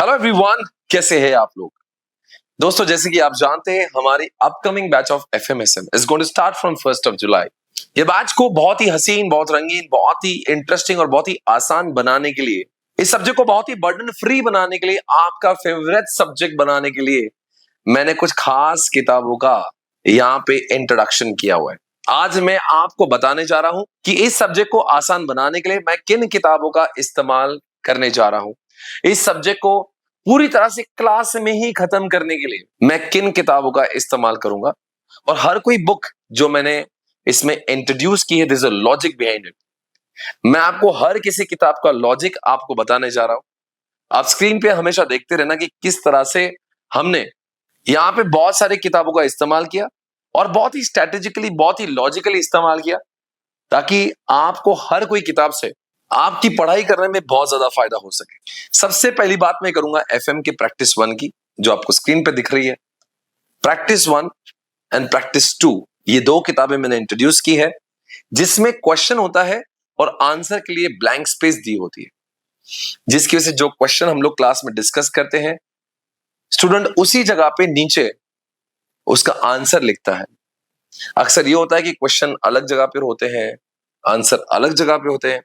Hello everyone, कैसे हैं आप लोग। दोस्तों, जैसे कि आप जानते हैं, हमारी upcoming batch of FMSM is going to start from 1st of July। ये बैच को बहुत ही हसीन, बहुत रंगीन, बहुत ही इंटरेस्टिंग और बहुत ही आसान बनाने के लिए, इस सब्जेक्ट को बहुत ही बर्डन फ्री बनाने के लिए, आपका फेवरेट सब्जेक्ट बनाने के लिए मैंने कुछ खास किताबों का यहाँ पे इंट्रोडक्शन किया हुआ है। आज मैं आपको बताने जा रहा हूं कि इस सब्जेक्ट को आसान बनाने के लिए मैं किन किताबों का इस्तेमाल करने जा रहा हूं। इस सब्जेक्ट को पूरी तरह से क्लास में ही खत्म करने के लिए मैं किन किताबों का इस्तेमाल करूंगा, और हर कोई बुक जो मैंने इसमें इंट्रोड्यूस की है, this is a logic behind it. मैं आपको हर किसी किताब का लॉजिक आपको बताने जा रहा हूं। आप स्क्रीन पे हमेशा देखते रहना कि किस तरह से हमने यहाँ पे बहुत सारी किताबों का इस्तेमाल किया और बहुत ही स्ट्रेटेजिकली, बहुत ही लॉजिकली इस्तेमाल किया, ताकि आपको हर कोई किताब से आपकी पढ़ाई करने में बहुत ज्यादा फायदा हो सके। सबसे पहली बात मैं करूंगा एफएम के प्रैक्टिस 1 की, जो आपको स्क्रीन पे दिख रही है। प्रैक्टिस 1 एंड प्रैक्टिस 2, ये दो किताबें मैंने इंट्रोड्यूस की है, जिसमें क्वेश्चन होता है और आंसर के लिए ब्लैंक स्पेस दी होती है, जिसकी वजह से जो क्वेश्चन हम लोग क्लास में डिस्कस करते हैं, स्टूडेंट उसी जगह पे नीचे उसका आंसर लिखता है। अक्सर ये होता है कि क्वेश्चन अलग जगह पे होते हैं, आंसर अलग जगह पे होते हैं,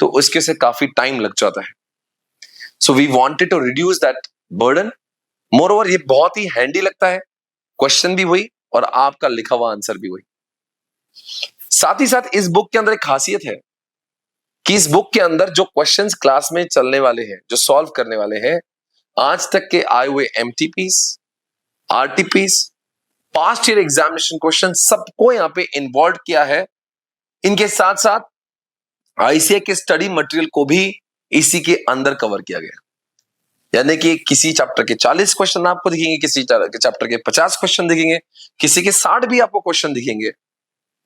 तो उसके से काफी टाइम लग जाता है। So we wanted to reduce that burden. Moreover, ये बहुत ही हैंडी लगता है, क्वेश्चन भी वही और आपका लिखा हुआ आंसर भी वही। साथ ही साथ इस बुक के अंदर एक खासियत है कि इस बुक के अंदर जो क्वेश्चंस क्लास में चलने वाले हैं, जो सॉल्व करने वाले हैं, आज तक के आए हुए MTPs, RTPs, past year examination question, सबको यहां पे इन्वॉल्व किया है। इनके साथ साथ आईसीए के स्टडी मटेरियल को भी इसी के अंदर कवर किया गया। यानी कि किसी चैप्टर के 40 क्वेश्चन आपको दिखेंगे, किसी चैप्टर के 50 क्वेश्चन दिखेंगे, किसी के 60 भी आपको क्वेश्चन दिखेंगे।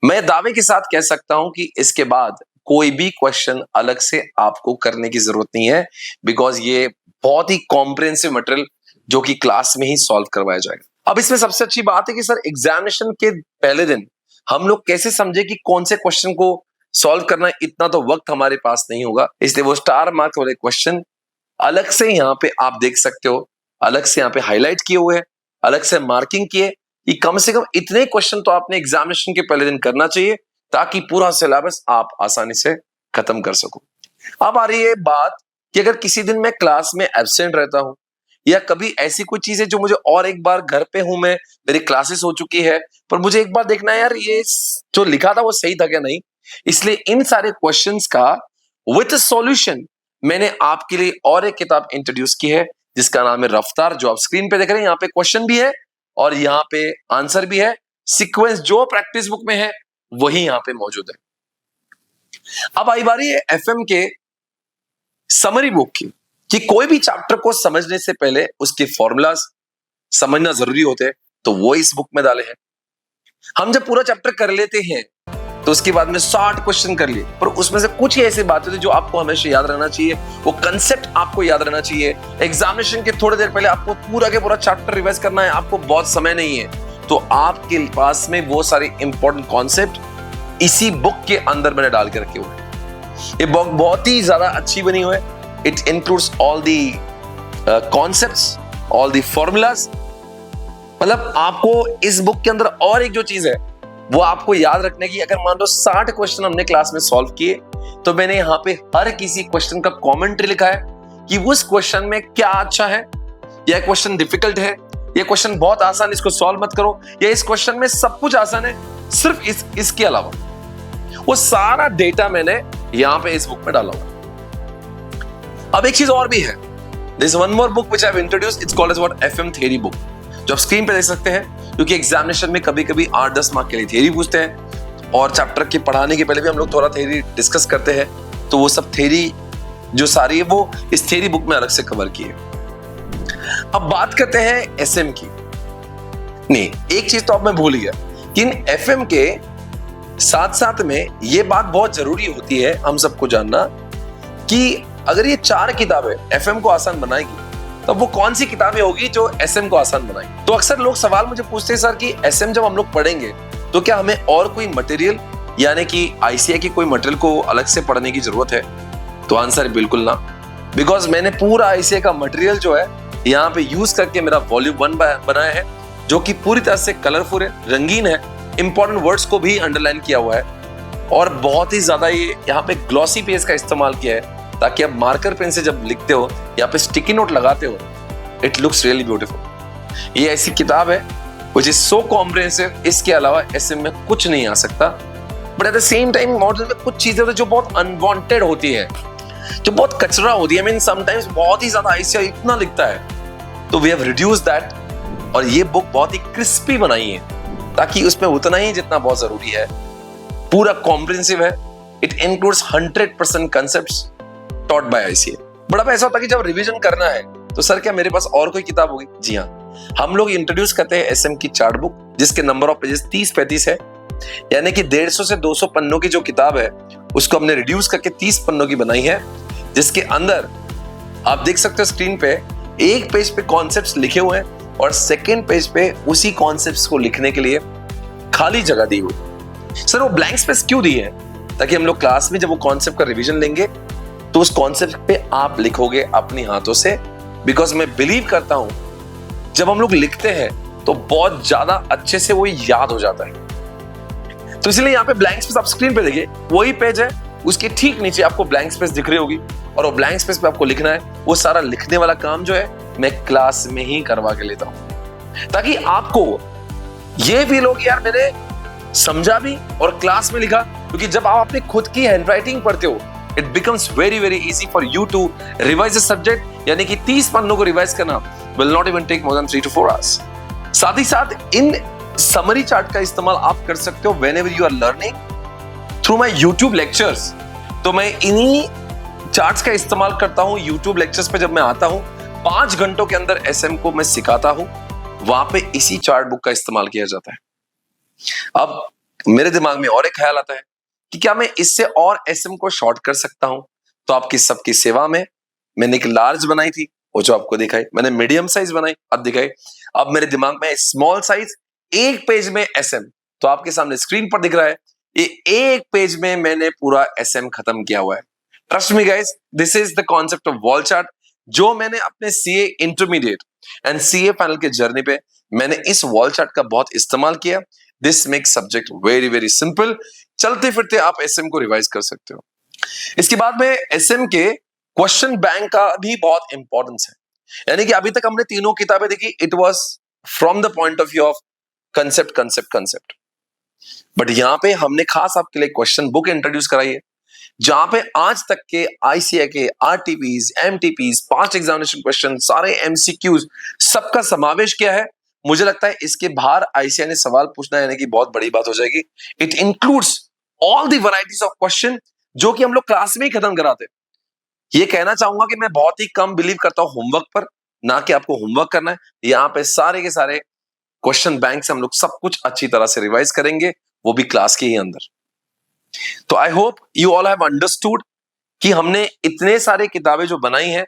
मैं दावे के साथ कह सकता हूं कि इसके बाद कोई भी क्वेश्चन अलग से आपको करने की जरूरत नहीं है, बिकॉज ये बहुत ही कॉम्प्रिहेंसिव मटेरियल जो कि क्लास में ही सॉल्व करवाया जाएगा। अब इसमें सबसे अच्छी बात है कि सर, एग्जामिनेशन के पहले दिन हम लोग कैसे समझे कि कौन से क्वेश्चन को सॉल्व करना, इतना तो वक्त हमारे पास नहीं होगा। इसलिए वो स्टार मार्क वाले क्वेश्चन अलग से यहाँ पे आप देख सकते हो, अलग से यहाँ पे हाईलाइट किए हुए हैं, अलग से मार्किंग किए कि कम से कम इतने क्वेश्चन तो आपने एग्जामिनेशन के पहले दिन करना चाहिए, ताकि पूरा सिलेबस आप आसानी से खत्म कर सको। अब आ रही है बात कि अगर किसी दिन मैं क्लास में एब्सेंट रहता हूं, या कभी ऐसी कोई चीज है जो मुझे, और एक बार घर पे हूं मैं, मेरी क्लासेस हो चुकी है, पर मुझे एक बार देखना है यार ये जो लिखा था वो सही था क्या नहीं, इसलिए इन सारे क्वेश्चंस का विद सॉल्यूशन मैंने आपके लिए और एक किताब इंट्रोड्यूस की है, जिसका नाम है रफ्तार, जो आप स्क्रीन पे देख रहे हैं। यहाँ पे क्वेश्चन भी है और यहाँ पे आंसर भी है। सीक्वेंस जो प्रैक्टिस बुक में है वही यहाँ पे मौजूद है। अब आई बारी है एफएम के समरी बुक की, कि कोई भी चैप्टर को समझने से पहले उसके फॉर्मूलाज समझना जरूरी होते हैं, तो वो इस बुक में डाले हैं। हम जब पूरा चैप्टर कर लेते हैं तो उसके बाद में 60 क्वेश्चन कर लिए, पर उसमें से कुछ ही ऐसी बातें होती जो आपको हमेशा याद रहना चाहिए, वो कंसेप्ट आपको याद रहना चाहिए। एग्जामिनेशन के थोड़ी देर पहले आपको पूरा के पूरा चैप्टर रिवाइज करना है, आपको बहुत समय नहीं है, तो आपके पास में वो सारे इंपॉर्टेंट कॉन्सेप्ट इसी बुक के अंदर मैंने डाल के रखे हुए हैं। ये बुक बहुत ही ज्यादा अच्छी बनी हुई है। It includes all the concepts, all the formulas. मतलब आपको इस बुक के अंदर और एक जो चीज है वो आपको याद रखने की, अगर मान लो 60 क्वेश्चन हमने क्लास में सॉल्व किए, तो मैंने यहाँ पे हर किसी क्वेश्चन का कमेंट्री लिखा है कि उस क्वेश्चन में क्या अच्छा है, यह क्वेश्चन डिफिकल्ट है, यह क्वेश्चन बहुत आसान, इसको सॉल्व मत करो, या इस क्वेश्चन में सब कुछ आसान है, सिर्फ इसके अलावा। वो सारा डेटा मैंने यहाँ पे इस बुक में डाला हुआ। अब एक चीज और भी है, this one more book which I have introduced, it's called as what FM theory book, जो आप स्क्रीन पे देख सकते हैं, क्योंकि एग्जामिनेशन में कभी कभी 8-10 मार्क के लिए थ्योरी पूछते हैं, और चैप्टर के पढ़ाने के पहले भी हम लोग थोड़ा थ्योरी डिस्कस करते हैं, तो वो सब थ्योरी जो सारी है वो इस थ्योरी बुक में अलग से कवर की है। अब बात करते हैं एसएम की। नहीं, एक चीज तो अब मैं भूल गया कि इन एफएम के साथ साथ में ये बात बहुत जरूरी होती है हम सबको जानना, कि अगर ये 4 किताबें एफएम को आसान बनाएगी, तो वो कौन सी किताबें होगी जो एसएम को आसान बनाएगी। तो अक्सर लोग सवाल मुझे पूछते हैं, सर कि एसएम जब हम लोग पढ़ेंगे तो क्या हमें और कोई मटेरियल, यानी कि आईसीए की कोई मटेरियल को अलग से पढ़ने की जरूरत है? तो आंसर है बिल्कुल ना। बिकॉज मैंने पूरा आईसीए का मटेरियल जो है यहाँ पे यूज करके मेरा वॉल्यूम 1 बनाया है, जो कि पूरी तरह से कलरफुल है, रंगीन है, इंपॉर्टेंट वर्ड्स को भी अंडरलाइन किया हुआ है और बहुत ही ज्यादा ये यहाँ पे ग्लॉसी पेज का इस्तेमाल किया है ताकि आप मार्कर पेन से जब लिखते हो या पे स्टिकी नोट लगाते हो, इट लुक्स रियली ब्यूटीफुल। ये ऐसी किताब है व्हिच इज सो कॉम्प्रिहेंसिव, इसके अलावा एसएम में कुछ नहीं आ सकता। But at the same time model में कुछ चीजें होती है जो बहुत अनवांटेड होती है, जो बहुत कचरा होती है। आई मीन समटाइम्स बहुत ही ज्यादा आईसीआई इतना लिखता है, तो वी हैव रिड्यूस दैट और ये बुक बहुत ही क्रिस्पी बनाई है ताकि उसमें उतना ही जितना बहुत जरूरी है। पूरा कॉम्प्रिहेंसिव है, it includes 100% concepts taught by ICI. But अब ऐसा होता है कि जब रिवीजन करना है तो सर क्या मेरे पास और कोई किताब होगी? जी हाँ, हम लोग इंट्रोड्यूस करते हैं एसएम की चार्ट बुक, जिसके नंबर ऑफ पेजेस 30-35 है, यानी कि 150 से 200 पन्नों की जो किताब है उसको हमने रिड्यूस करके 30 पन्नों की बनाई है, जिसके अंदर आप देख सकते हो स्क्रीन पे एक पेज पे कॉन्सेप्ट्स लिखे हुए हैं और सेकेंड पेज पे उसी कॉन्सेप्ट्स को लिखने के लिए खाली जगह दी हुई। सर वो ब्लैंक स्पेस क्यों दी है? ताकि हम लोग क्लास में जब वो कॉन्सेप्ट का रिवीजन लेंगे तो उस कॉन्सेप्ट पे आप लिखोगे अपनी हाथों से, बिकॉज मैं बिलीव करता हूं जब हम लोग लिखते हैं तो बहुत ज्यादा अच्छे से वो याद हो जाता है। तो इसलिए यहाँ पे ब्लैंक स्पेस आप स्क्रीन पे देखिए, वही पेज है, उसके ठीक नीचे आपको ब्लैंक स्पेस दिख रही होगी और वो ब्लैंक स्पेस पे आपको लिखना है। वो सारा लिखने वाला काम जो है मैं क्लास में ही करवा के लेता हूं, ताकि आपको ये फील हो कि यार मैंने समझा भी और क्लास में लिखा। क्योंकि जब आप अपनी खुद की हैंडराइटिंग पढ़ते हो, it becomes very very easy for you to revise the subject, यानी कि 30 पन्नों को रिवाइज करना will not even take more than 3 to 4 hours। साथ ही साथ इन समरी चार्ट का इस्तेमाल आप कर सकते हो whenever you are learning through my YouTube lectures. तो मैं इन्हीं चार्ट्स का इस्तेमाल करता हूं यूट्यूब लेक्चर्स पे। जब मैं आता हूं 5 घंटों के अंदर एसएम को मैं सिखाता हूं, वहां पे इसी चार्ट बुक का इस्तेमाल किया जाता है। अब मेरे दिमाग में और एक ख्याल आता है कि क्या मैं इससे और एसएम को शॉर्ट कर सकता हूं? तो आपकी सबकी सेवा में मैंने एक लार्ज बनाई थी, वो जो आपको दिखाई, मैंने मीडियम साइज बनाई, अब दिखाई। अब मेरे दिमाग में स्मॉल साइज, एक पेज में एसएम, तो आपके सामने स्क्रीन पर दिख रहा है। ये एक पेज में मैंने पूरा एसएम खत्म किया हुआ है। Trust me guys, this is the concept of wall chart, जो मैंने अपने CA intermediate and CA final के जर्नी पे मैंने इस वॉल चार्ट का बहुत इस्तेमाल किया। This makes subject very very simple. चलते फिरते आप एसएम को रिवाइज कर सकते हो। इसके बाद में एसएम के क्वेश्चन बैंक का भी बहुत इंपॉर्टेंस है, यानी कि अभी तक हमने तीनों किताबें देखी, it was from the point of view of concept concept concept. But यहां पे हमने खास आपके लिए क्वेश्चन बुक इंट्रोड्यूस कराई है, जहां पे आज तक के आईसीए के आरटीपीज, एमटीपीज, पास्ट एग्जामिनेशन क्वेश्चन, सारे एमसीक्यूज, सबका समावेश किया है। मुझे लगता है इसके बाहर आईसीए ने सवाल पूछना यानी कि बहुत बड़ी बात हो जाएगी। It includes all the varieties of question जो कि हम लोग क्लास में ही खत्म कराते हैं। ये कहना चाहूंगा कि मैं बहुत ही कम बिलीव करता हूं होमवर्क पर, ना कि आपको होमवर्क करना है। यहाँ पे सारे के सारे क्वेश्चन बैंक से हम लोग सब कुछ अच्छी तरह से रिवाइज करेंगे, वो भी क्लास के ही अंदर। तो I hope you all have understood कि हमने इतने सारे किताबें जो बनाई हैं,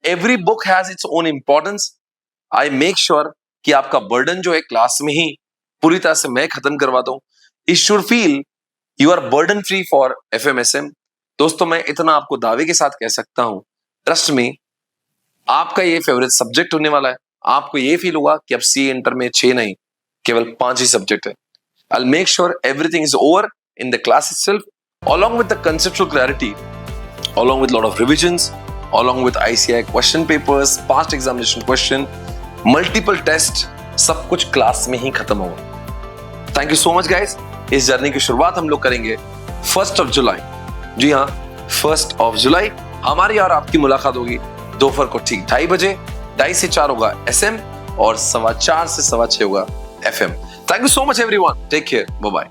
every book has its own importance. I make sure कि आपका बर्डन जो है क्लास में ही पूरी तरह से मैं खत्म करवाता हूं। It should feel you are burden free for FMSM. दोस्तों, मैं इतना आपको दावे के साथ कह सकता हूं, ट्रस्ट मी, आपका ये फेवरेट सब्जेक्ट होने वाला है। आपको ये फील होगा कि अब सी इंटर में 6 नहीं, केवल 5 ही सब्जेक्ट है। I'll make sure everything is over in the class itself, along with the conceptual clarity, along with a lot of revisions, along with ICI question papers, past examination question, multiple tests, सब कुछ class में ही खत्म होगा। Thank you so much guys। इस journey की शुरुआत हम लोग करेंगे 1st of July। जी हाँ, 1st of July हमारी और आपकी मुलाकात होगी दोपहर को ठीक 2:30 बजे। 2:30 से 4 होगा एसएम और 4:15 से 6:15 होगा FM. Thank you so much everyone. Take care. Bye bye.